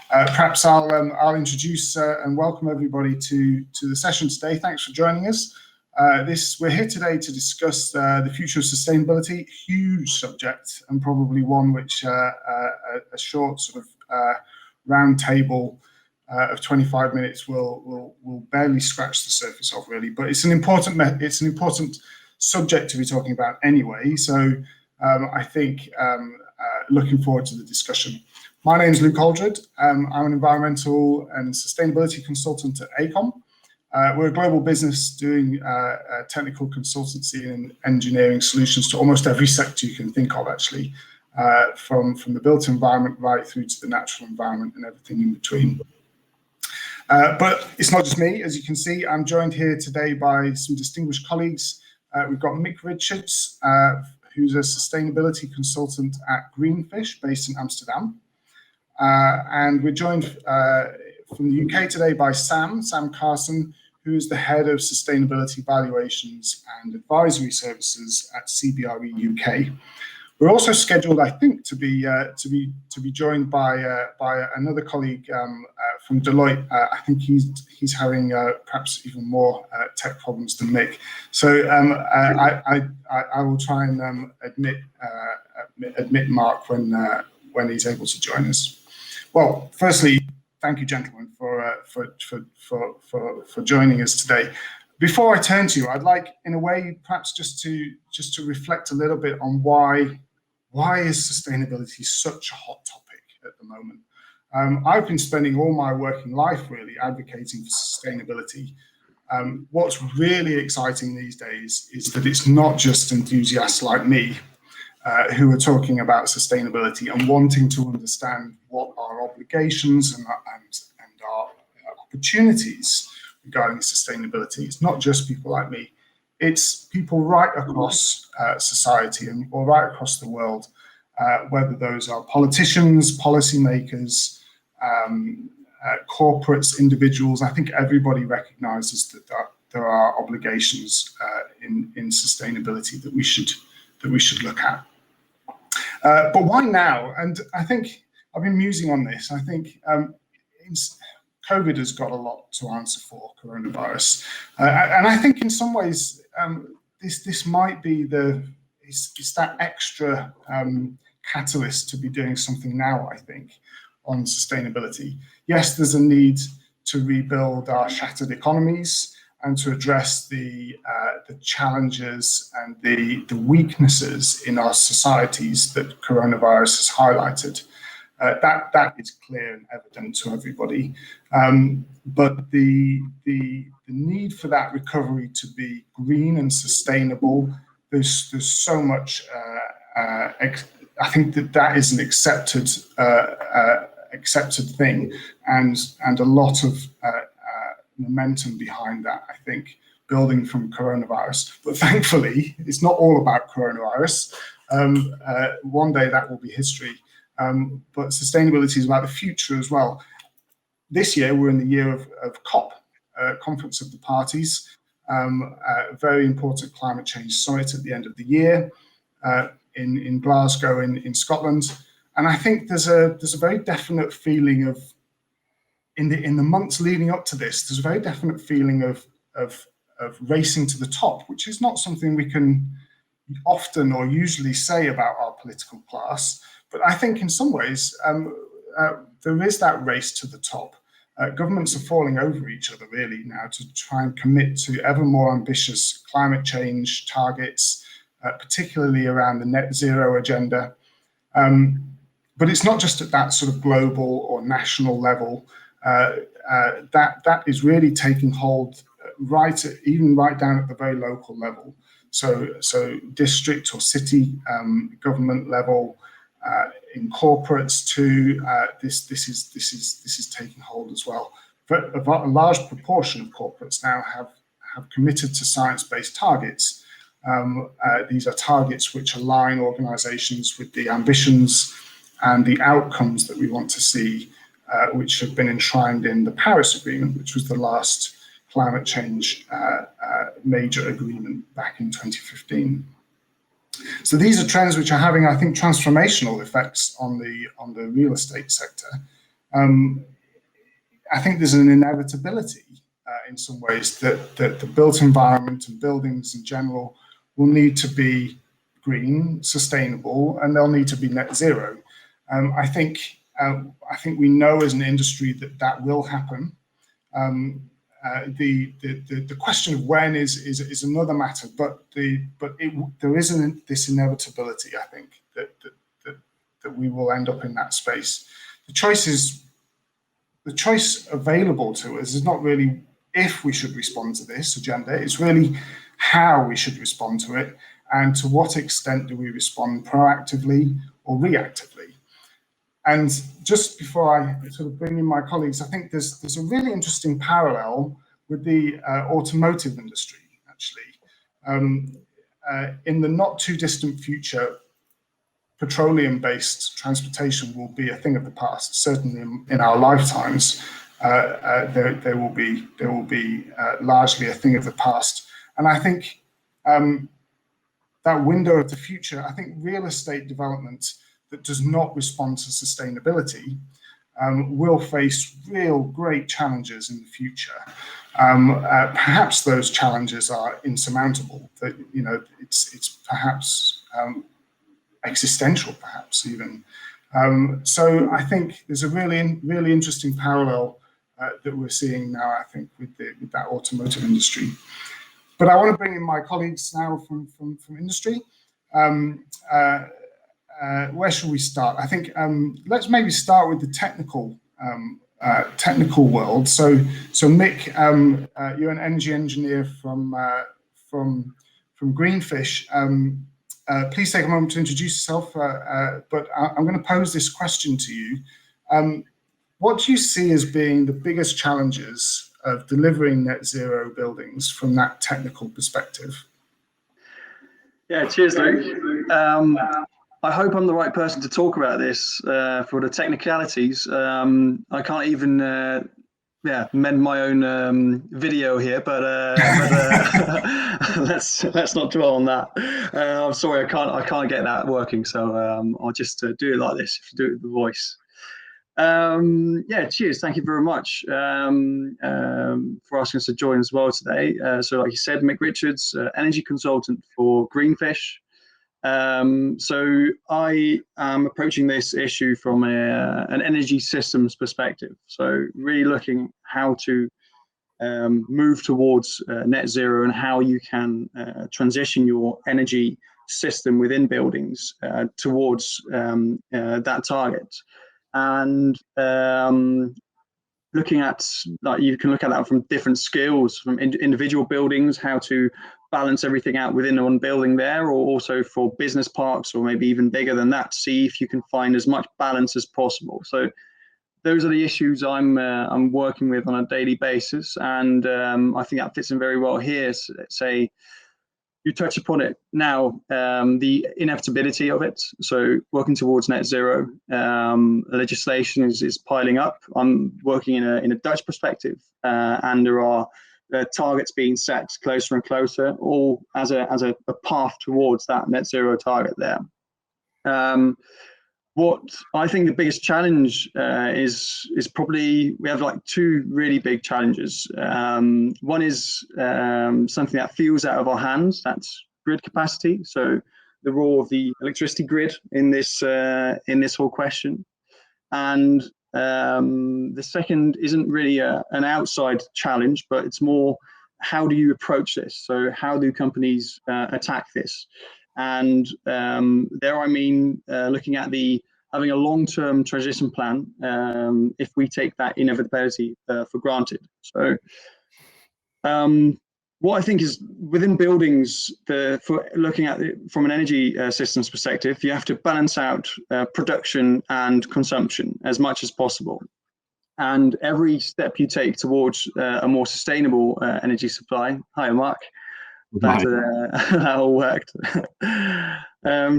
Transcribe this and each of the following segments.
Perhaps I'll introduce and welcome everybody to the session today. Thanks for joining us. We're here today to discuss the future of sustainability, huge subject, and probably one which a short sort of roundtable of 25 minutes will barely scratch the surface of, really. But it's an important subject to be talking about anyway. So I think looking forward to the discussion. My name is Luke Aldred. I'm an environmental and sustainability consultant at AECOM. We're a global business doing technical consultancy and engineering solutions to almost every sector you can think of, actually, from the built environment right through to the natural environment and everything in between. But it's not just me. As you can see, I'm joined here today by some distinguished colleagues. We've got Mick, who's a sustainability consultant at Greenfish, based in Amsterdam. And we're joined from the UK today by Sam Carson, who is the head of sustainability valuations and advisory services at CBRE UK. We're also scheduled, I think, to be joined by another colleague from Deloitte. I think he's having perhaps even more tech problems than Mick. So I will try and admit Mark when he's able to join us. Well, firstly, thank you, gentlemen, for joining us today. Before I turn to you, I'd like, in a way, perhaps just to reflect a little bit on why is sustainability such a hot topic at the moment. I've been spending all my working life really advocating for sustainability. What's really exciting these days is that it's not just enthusiasts like me who are talking about sustainability and wanting to understand what our obligations and our opportunities regarding sustainability. It's not just people like me. It's people right across society or right across the world, whether those are politicians, policymakers, corporates, individuals. I think everybody recognizes that there are obligations in sustainability that we should look at. But why now? And I think I've been musing on this. I think COVID has got a lot to answer for, coronavirus, and I think in some ways this might be it's that extra catalyst to be doing something now, I think, on sustainability. Yes, there's a need to rebuild our shattered economies and to address the challenges and the weaknesses in our societies that coronavirus has highlighted. That is clear and evident to everybody. But the need for that recovery to be green and sustainable, there's so much. I think that is an accepted thing, and a lot of momentum behind that, I think, building from coronavirus. But thankfully, it's not all about coronavirus. One day that will be history. But sustainability is about the future as well. This year, we're in the year of COP, Conference of the Parties, a very important climate change summit at the end of the year in Glasgow in Scotland. And I think there's a very definite feeling of, in the months leading up to this, there's a very definite feeling of racing to the top, which is not something we can often or usually say about our political class. But I think in some ways, there is that race to the top. Governments are falling over each other really now to try and commit to ever more ambitious climate change targets, particularly around the net zero agenda. But it's not just at that sort of global or national level. That is really taking hold even right down at the very local level. So district or city government level, in corporates too, this is taking hold as well. But a large proportion of corporates now have committed to science-based targets. These are targets which align organisations with the ambitions and the outcomes that we want to see, which have been enshrined in the Paris Agreement, which was the last climate change major agreement back in 2015. So these are trends which are having, I think, transformational effects on the real estate sector. I think there's an inevitability in some ways that the built environment and buildings in general will need to be green, sustainable, and they'll need to be net zero. I think we know as an industry that will happen. The question of when is another matter, but there isn't this inevitability. I think that we will end up in that space. The choice available to us is not really if we should respond to this agenda. It's really how we should respond to it, and to what extent do we respond proactively or reactively. And just before I sort of bring in my colleagues, I think there's a really interesting parallel with the automotive industry, actually. In the not too distant future, petroleum-based transportation will be a thing of the past. Certainly in our lifetimes, they will be largely a thing of the past. And I think that window of the future, I think real estate development that does not respond to sustainability will face real great challenges in the future. Perhaps those challenges are insurmountable. That, you know, it's perhaps existential, perhaps even. So I think there's a really interesting parallel that we're seeing now, I think, with that automotive industry. But I want to bring in my colleagues now from industry. Where should we start? I think let's maybe start with the technical world. So Mick, you're an energy engineer from Greenfish. Please take a moment to introduce yourself. But I'm going to pose this question to you. What do you see as being the biggest challenges of delivering net zero buildings from that technical perspective? Yeah, cheers, Luke. I hope I'm the right person to talk about this for the technicalities. I can't even mend my own video here, but let's not dwell on that. I'm sorry, I can't get that working, so I'll just do it like this. If you do it with the voice. Yeah, cheers. Thank you very much for asking us to join as well today. So, like you said, Mick Richards, energy consultant for Greenfish. So I am approaching this issue from an energy systems perspective. So really looking how to move towards net zero and how you can transition your energy system within buildings towards that target. And looking at, like, you can look at that from different skills, from individual buildings, how to balance everything out within one building there, or also for business parks, or maybe even bigger than that, to see if you can find as much balance as possible. So those are the issues I'm working with on a daily basis, and I think that fits in very well here. So, say you touch upon it now, the inevitability of it. So working towards net zero, legislation is piling up. I'm working in a Dutch perspective, and there are targets being set closer and closer, all as a path towards that net zero target there. What I think the biggest challenge is probably, we have like two really big challenges. One is something that feels out of our hands, that's grid capacity. So the role of the electricity grid in this whole question. And the second isn't really an outside challenge, but it's more, how do you approach this? So how do companies attack this? And there, I mean, looking at having a long-term transition plan, if we take that inevitability for granted. So what I think is, within buildings, for looking at it from an energy systems perspective, you have to balance out production and consumption as much as possible. And every step you take towards a more sustainable energy supply, hi Mark, that all worked.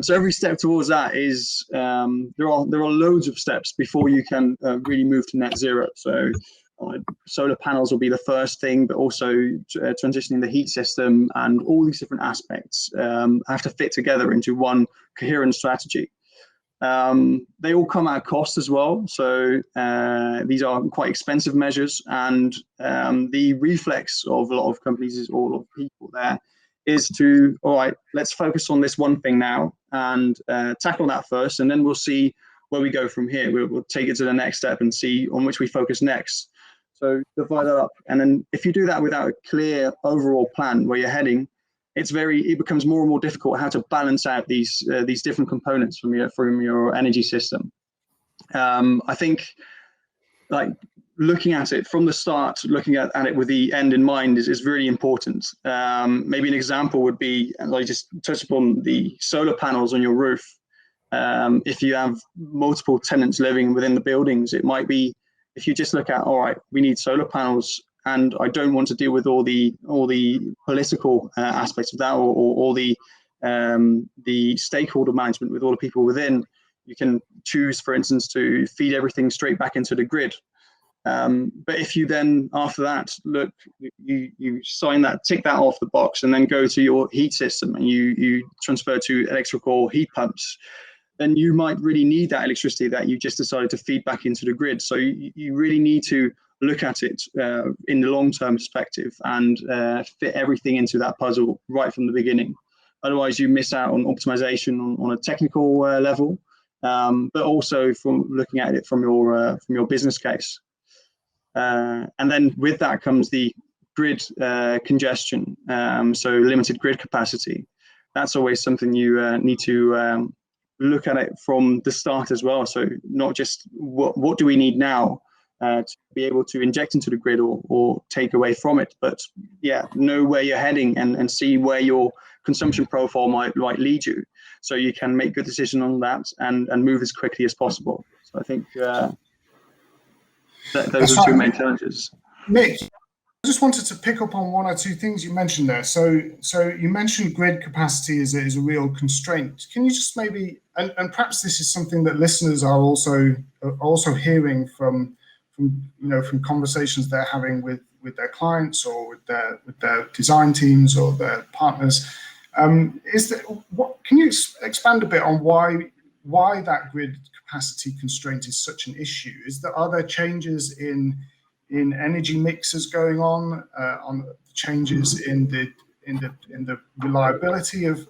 So every step towards that is, there are loads of steps before you can really move to net zero. So solar panels will be the first thing, but also transitioning the heat system, and all these different aspects have to fit together into one coherent strategy. They all come at a cost as well. So these are quite expensive measures, and the reflex of a lot of companies, or a lot of people there, is to, all right, let's focus on this one thing now and tackle that first, and then we'll see where we go from here. We'll take it to the next step and see on which we focus next. So divide that up, and then if you do that without a clear overall plan where you're heading, it becomes more and more difficult how to balance out these different components from your energy system. I think, like, looking at it from the start, looking at it with the end in mind is really important. Maybe an example would be, as I just touched upon, the solar panels on your roof. If you have multiple tenants living within the buildings, it might be, if you just look at, all right, we need solar panels, and I don't want to deal with all the political aspects of that, or the stakeholder management with all the people within. You can choose, for instance, to feed everything straight back into the grid. But if you then, after that, look, you sign that, tick that off the box, and then go to your heat system, and you transfer to electrical heat pumps, then you might really need that electricity that you just decided to feed back into the grid. So you really need to look at it in the long-term perspective and fit everything into that puzzle right from the beginning. Otherwise, you miss out on optimization on a technical level, but also from looking at it from your business case. And then with that comes the grid congestion, so limited grid capacity. That's always something you need to look at it from the start as well. So not just what do we need now to be able to inject into the grid or take away from it, but know where you're heading and see where your consumption profile might lead you, so you can make good decision on that and move as quickly as possible. So I think those are two main challenges. Mick, I just wanted to pick up on one or two things you mentioned there. So you mentioned grid capacity is a real constraint. Can you just maybe, and perhaps this is something that listeners are also hearing from conversations they're having with their clients or with their design teams or their partners. Can you expand a bit on why that grid capacity constraint is such an issue? Are there changes in energy mixes going on changes in the reliability of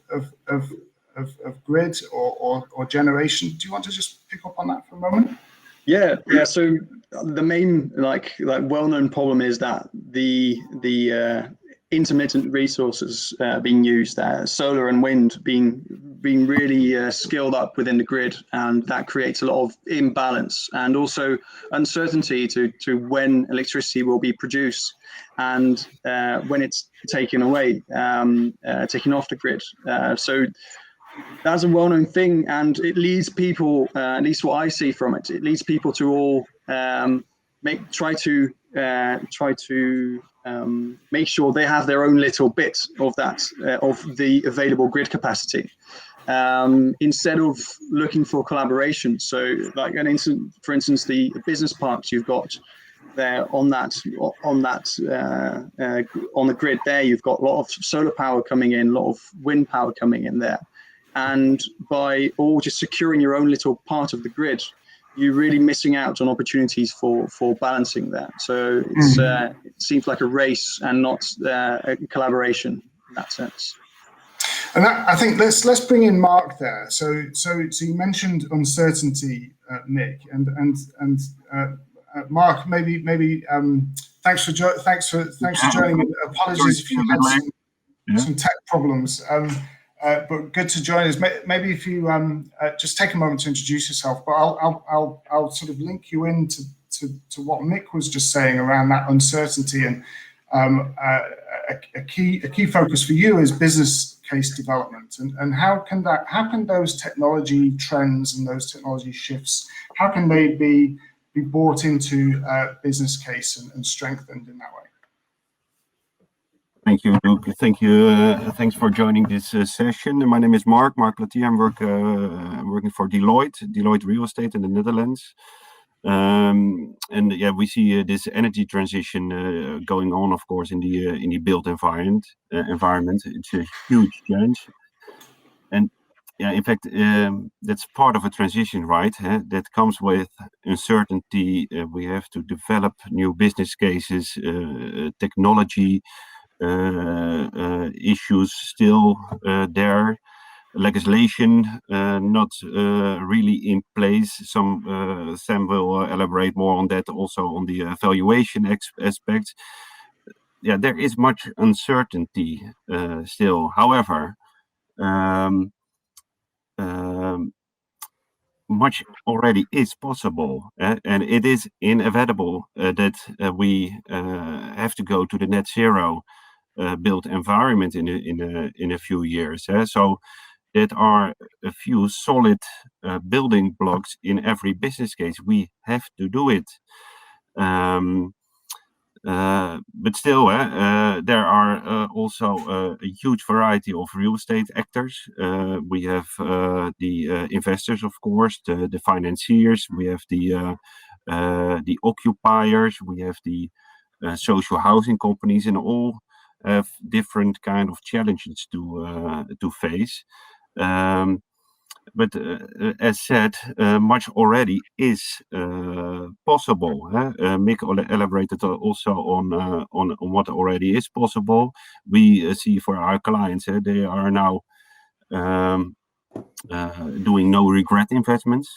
grid or generation? Do you want to just pick up on that for a moment? Yeah. So the main well-known problem is that the intermittent resources being used there, solar and wind being really scaled up within the grid, and that creates a lot of imbalance and also uncertainty to when electricity will be produced and when it's taken away, taken off the grid. So that's a well-known thing, and it leads people, at least what I see from it, leads people to all try to make sure they have their own little bit of that of the available grid capacity, instead of looking for collaboration. So, like for instance, the business parks you've got there on the grid there, you've got a lot of solar power coming in, a lot of wind power coming in there. And by all just securing your own little part of the grid, you're really missing out on opportunities for balancing that. So it seems like a race and not a collaboration in that sense. And I think let's bring in Mark there. So you mentioned uncertainty, Mick, and Mark, maybe thanks for joining. Apologies if you had some tech problems. But good to join us. Maybe if you just take a moment to introduce yourself, but I'll sort of link you into to what Mick was just saying around that uncertainty, and a key focus for you is business case development, and how can those technology trends and those technology shifts, how can they be brought into business case and strengthened in that way? Thank you, Luke. Thank you. Thanks for joining this session. My name is Mark Platier. I'm working for Deloitte Real Estate in the Netherlands. We see this energy transition going on, of course, in the built environment. It's a huge change, and yeah, in fact, that's part of a transition, right? That comes with uncertainty. We have to develop new business cases, technology issues still there. Legislation not really in place. Sam will elaborate more on that, also on the valuation aspects. Yeah, there is much uncertainty still. However, much already is possible, and it is inevitable that we have to go to the net zero built environment in a few years. So that are a few solid building blocks in every business case. We have to do it. But still, there are also a huge variety of real estate actors. We have the investors, of course, the financiers. We have the occupiers. We have the social housing companies, and all have different kind of challenges to face. But as said, much already is possible. Mick elaborated also on what already is possible. We see for our clients, they are now doing no regret investments,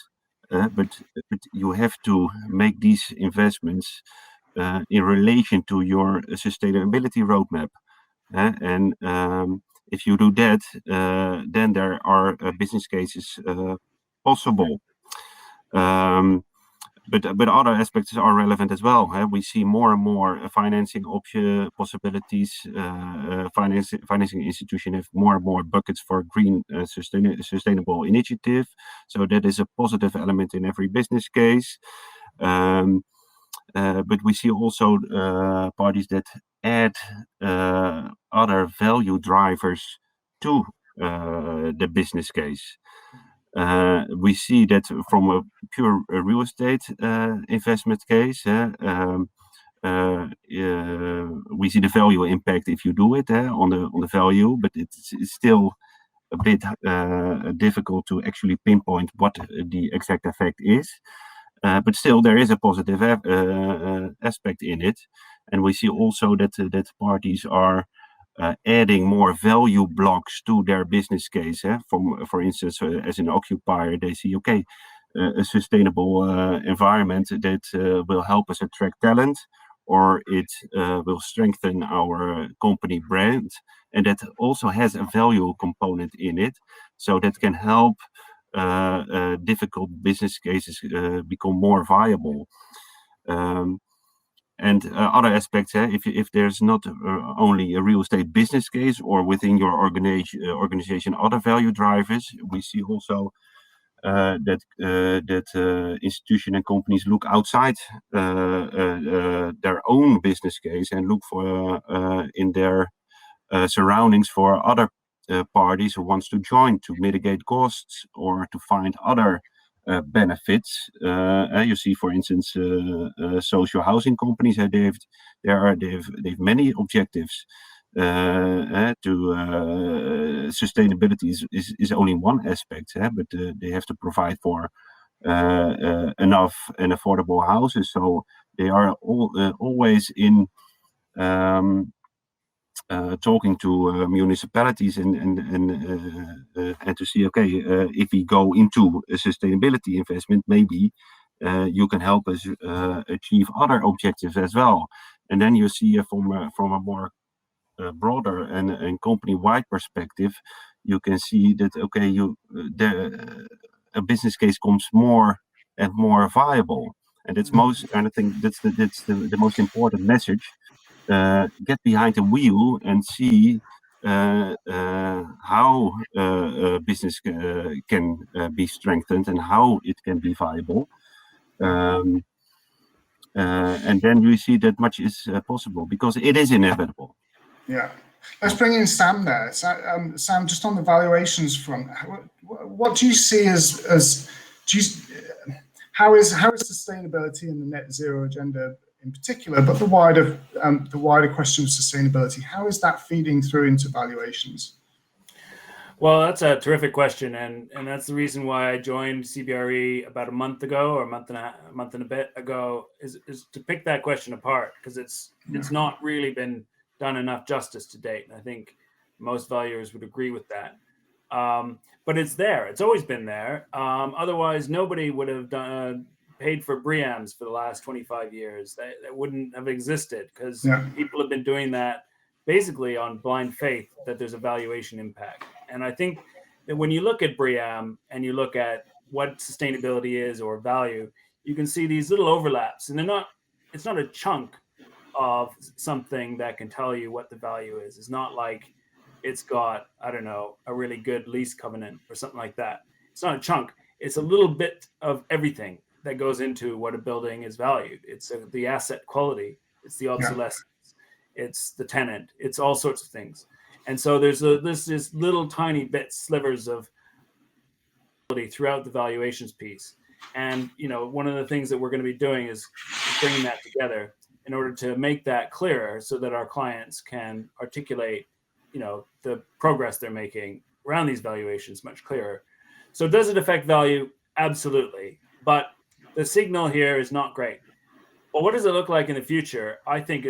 but you have to make these investments in relation to your sustainability roadmap. And if you do that, then there are business cases possible. But other aspects are relevant as well. We see more and more financing option possibilities. Financing institutions have more and more buckets for green sustainable initiative. So that is a positive element in every business case. But we see also parties that add other value drivers to the business case. We see that from a pure real estate investment case. We see the value impact if you do it on the value, but it's still a bit difficult to actually pinpoint what the exact effect is. But still, there is a positive aspect in it, and we see also that parties are adding more value blocks to their business case. For instance, as an occupier, they see a sustainable environment that will help us attract talent, or it will strengthen our company brand, and that also has a value component in it, so that can help difficult business cases become more viable. And other aspects, if there's not only a real estate business case or within your organization other value drivers, we see also that institutions and companies look outside their own business case and look for in their surroundings for other parties who wants to join to mitigate costs or to find other benefits. You see, for instance, social housing companies. They've many objectives. Sustainability is only one aspect, but they have to provide for enough and affordable houses. So they are always in talking to municipalities and to see, if we go into a sustainability investment, maybe you can help us achieve other objectives as well. And then you see from a more broader and company-wide perspective, you can see that a business case becomes more and more viable, and I think that's the most important message. Get behind the wheel and see how business can be strengthened and how it can be viable. And then we see that much is possible because it is inevitable. Yeah. Let's bring in Sam there. Sam, just on the valuations front, what do you see how is sustainability and the net zero agenda in particular, but the wider question of sustainability, how is that feeding through into valuations? Well, that's a terrific question, and that's the reason why I joined CBRE about a month ago, or a month and a bit ago, is to pick that question apart, because it's not really been done enough justice to date. And I think most valuers would agree with that. But it's there; it's always been there. Otherwise, nobody would have paid for BREEAMs for the last 25 years. That wouldn't have existed, because people have been doing that basically on blind faith that there's a valuation impact. And I think that when you look at BREEAM and you look at what sustainability is or value, you can see these little overlaps, and it's not a chunk of something that can tell you what the value is. It's not like it's got, I don't know, a really good lease covenant or something like that. It's not a chunk. It's a little bit of everything that goes into what a building is valued. It's the asset quality. It's the obsolescence. It's the tenant. It's all sorts of things. And so there's this little tiny bit slivers of throughout the valuations piece. And, one of the things that we're going to be doing is bringing that together in order to make that clearer so that our clients can articulate, the progress they're making around these valuations much clearer. So does it affect value? Absolutely. But the signal here is not great. Well, what does it look like in the future? I think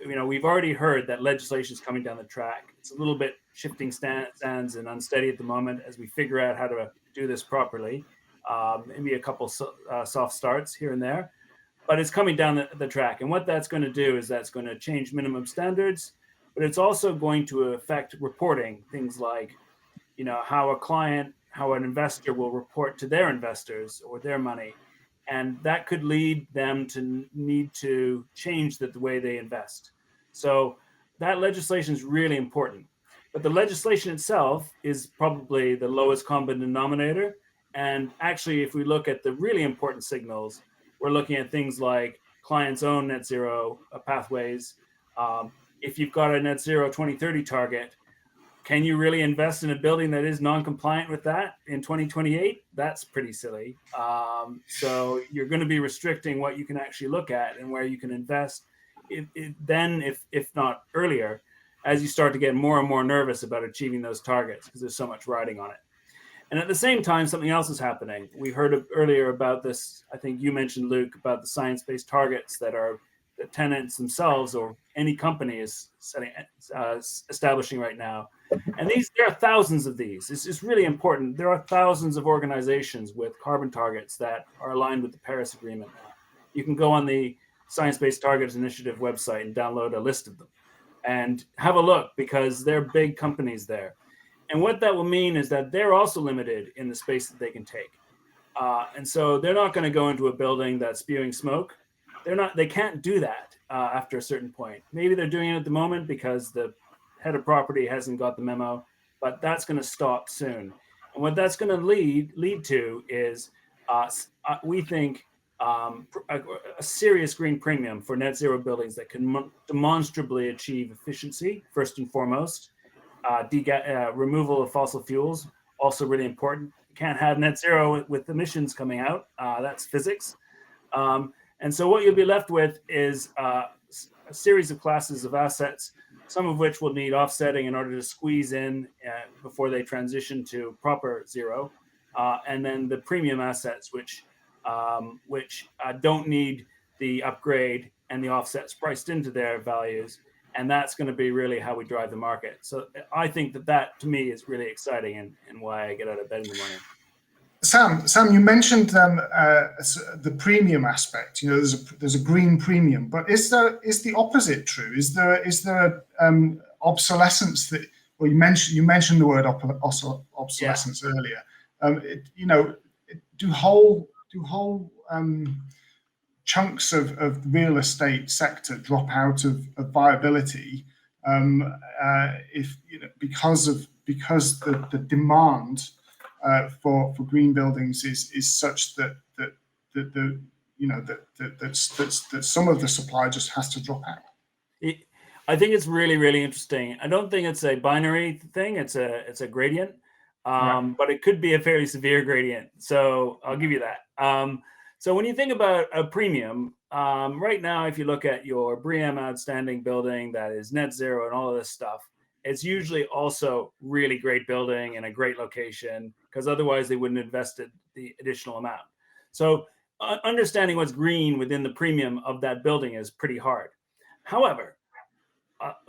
we've already heard that legislation is coming down the track. It's a little bit shifting stands and unsteady at the moment as we figure out how to do this properly. Maybe a couple soft starts here and there, but it's coming down the track. And what that's going to do is that's going to change minimum standards, but it's also going to affect reporting, things like, how an investor will report to their investors or their money. And that could lead them to need to change the way they invest. So that legislation is really important. But the legislation itself is probably the lowest common denominator. And actually, if we look at the really important signals, we're looking at things like clients' own net zero pathways. If you've got a net zero 2030 target, can you really invest in a building that is non-compliant with that in 2028? That's pretty silly. So you're going to be restricting what you can actually look at and where you can invest. If not earlier, as you start to get more and more nervous about achieving those targets, because there's so much riding on it. And at the same time, something else is happening. We heard earlier about this. I think you mentioned, Luke, about the science-based targets that the tenants themselves or any company is establishing right now. And there are thousands of these. It's really important. There are thousands of organizations with carbon targets that are aligned with the Paris Agreement. You can go on the Science-Based Targets Initiative website and download a list of them and have a look, because they're big companies there. And what that will mean is that they're also limited in the space that they can take. And so they're not going to go into a building that's spewing smoke. They can't do that after a certain point. Maybe they're doing it at the moment because the head of property hasn't got the memo, but that's going to stop soon. And what that's going to lead to is, we think, a serious green premium for net zero buildings that can demonstrably achieve efficiency, first and foremost. Removal of fossil fuels, also really important. You can't have net zero with emissions coming out. That's physics. And so what you'll be left with is a series of classes of assets, some of which will need offsetting in order to squeeze in before they transition to proper zero. And then the premium assets, which don't need the upgrade and the offsets priced into their values. And that's going to be really how we drive the market. So I think that to me is really exciting and why I get out of bed in the morning. Sam, you mentioned the premium aspect. There's a green premium, but is the opposite true? Is there obsolescence that? Well, you mentioned the word obsolescence earlier. Do whole chunks of the real estate sector drop out of viability because the demand for green buildings is such that some of the supply just has to drop out? I think it's really, really interesting. I don't think it's a binary thing. It's a gradient, but it could be a fairly severe gradient. So I'll give you that. So when you think about a premium, right now, if you look at your BREEAM outstanding building that is net zero and all of this stuff, it's usually also really great building and a great location, because otherwise they wouldn't have invested the additional amount. So understanding what's green within the premium of that building is pretty hard. However,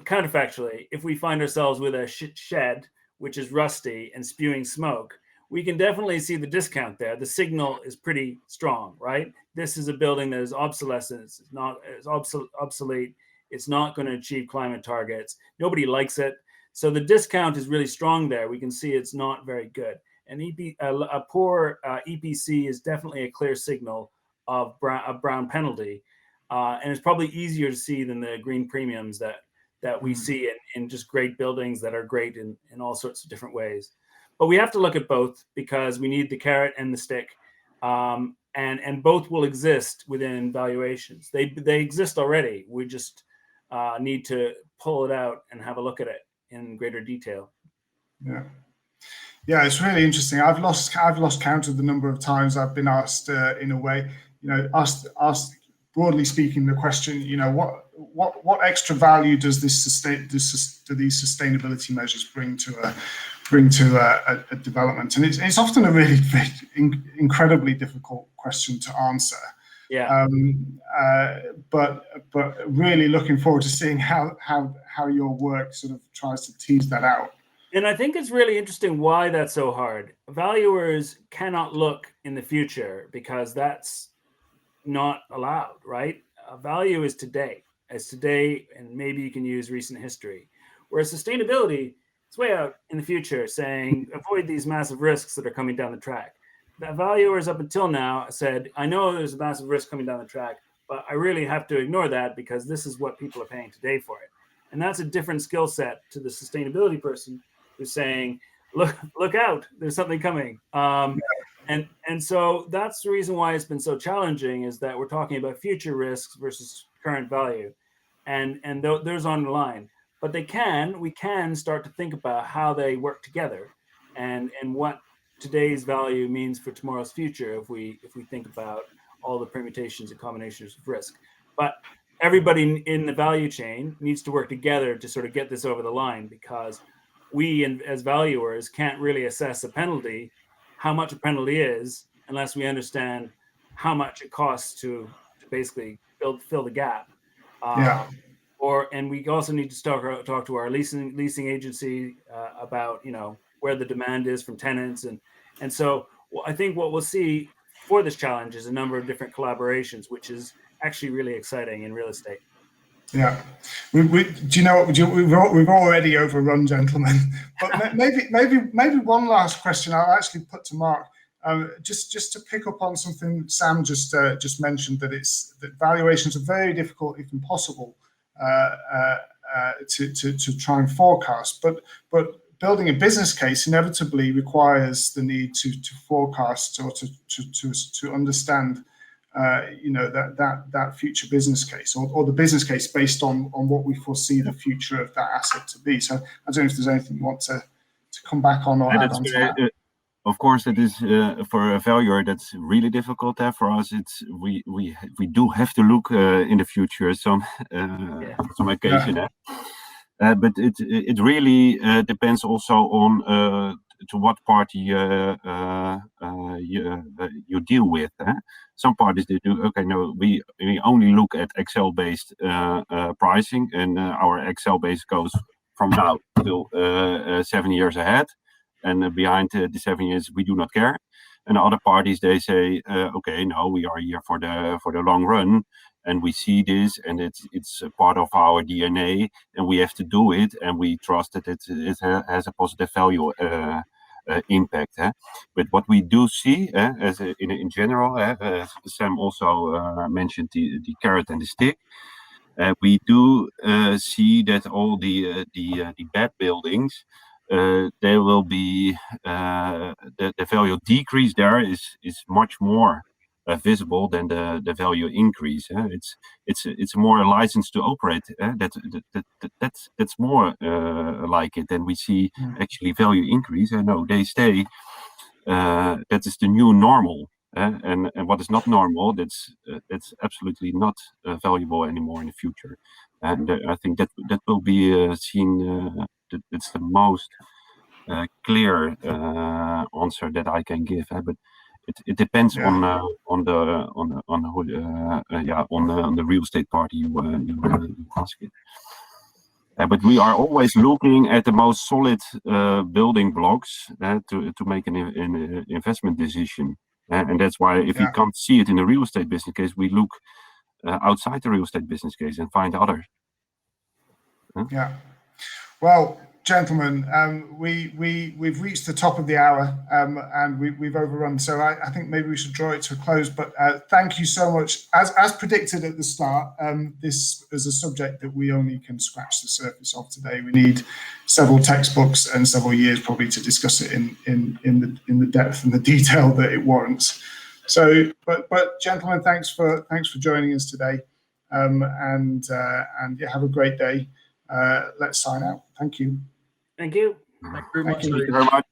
counterfactually, if we find ourselves with a shed which is rusty and spewing smoke, we can definitely see the discount there. The signal is pretty strong, right? This is a building that is obsolescence, it's obsolete. It's not going to achieve climate targets. Nobody likes it. So the discount is really strong there. We can see it's not very good. And a poor EPC is definitely a clear signal of brown penalty. And it's probably easier to see than the green premiums that we see in just great buildings that are great in all sorts of different ways. But we have to look at both, because we need the carrot and the stick. And both will exist within valuations. They exist already. We just need to pull it out and have a look at it in greater detail. Yeah, it's really interesting. I've lost count of the number of times I've been asked, in a way, asked broadly speaking, the question, what extra value does these sustainability measures bring to a development? And it's often a really incredibly difficult question to answer. Yeah. But really looking forward to seeing how your work sort of tries to tease that out. And I think it's really interesting why that's so hard. Valuers cannot look in the future because that's not allowed, right? Value is today. It's today, and maybe you can use recent history. Whereas sustainability is way out in the future, saying avoid these massive risks that are coming down the track. The valuers up until now said, I know there's a massive risk coming down the track, but I really have to ignore that because this is what people are paying today for it. And that's a different skill set to the sustainability person who's saying, look out, there's something coming. And so that's the reason why it's been so challenging, is that we're talking about future risks versus current value. And those on the line. But we can start to think about how they work together and what today's value means for tomorrow's future if we think about all the permutations and combinations of risk. But everybody in the value chain needs to work together to sort of get this over the line, because we as valuers can't really assess a penalty, how much a penalty is, unless we understand how much it costs to basically fill the gap. And we also need to talk to our leasing agency about where the demand is from tenants, and so I think what we'll see for this challenge is a number of different collaborations, which is actually really exciting in real estate. Yeah, do you know what? We've already overrun, gentlemen. But maybe one last question I'll actually put to Mark, just to pick up on something Sam just mentioned, that valuations are very difficult, if impossible, to try and forecast. But building a business case inevitably requires the need to forecast or to understand that future business case, or the business case based on what we foresee the future of that asset to be. So I don't know if there's anything you want to come back on or add on to that. Of course, it is for a valuer that's really difficult. For us, we do have to look in the future some occasion. But it really depends also on to what party you deal with. Some parties they do, okay, no, we only look at Excel-based pricing, and our Excel base goes from now till 7 years ahead, and behind the 7 years we do not care. And other parties, they say, okay, no, we are here for the long run, and we see this, and it's a part of our DNA, and we have to do it, and we trust that it has a positive value impact. But what we do see, as in general, Sam also mentioned the carrot and the stick. We do see that all the bad buildings, there will be the value decrease there is much more visible than the value increase. It's more a license to operate. That's more like it than we see actually value increase. No, they stay. That is the new normal. And what is not normal, that's absolutely not valuable anymore in the future. And I think that will be seen it's the most clear answer that I can give. But it depends on the real estate party you ask it. But we are always looking at the most solid building blocks to make an investment decision. And that's why if we can't see it in the real estate business case, we look outside the real estate business case and find others. Yeah. Well, gentlemen, we've reached the top of the hour, and we've overrun. So I think maybe we should draw it to a close. But thank you so much. As predicted at the start, this is a subject that we only can scratch the surface of today. We need several textbooks and several years probably to discuss it in the depth and the detail that it warrants. So, but gentlemen, thanks for joining us today, and yeah, have a great day. Let's sign out. Thank you. Thank you. Thank you very much. Thank you very much.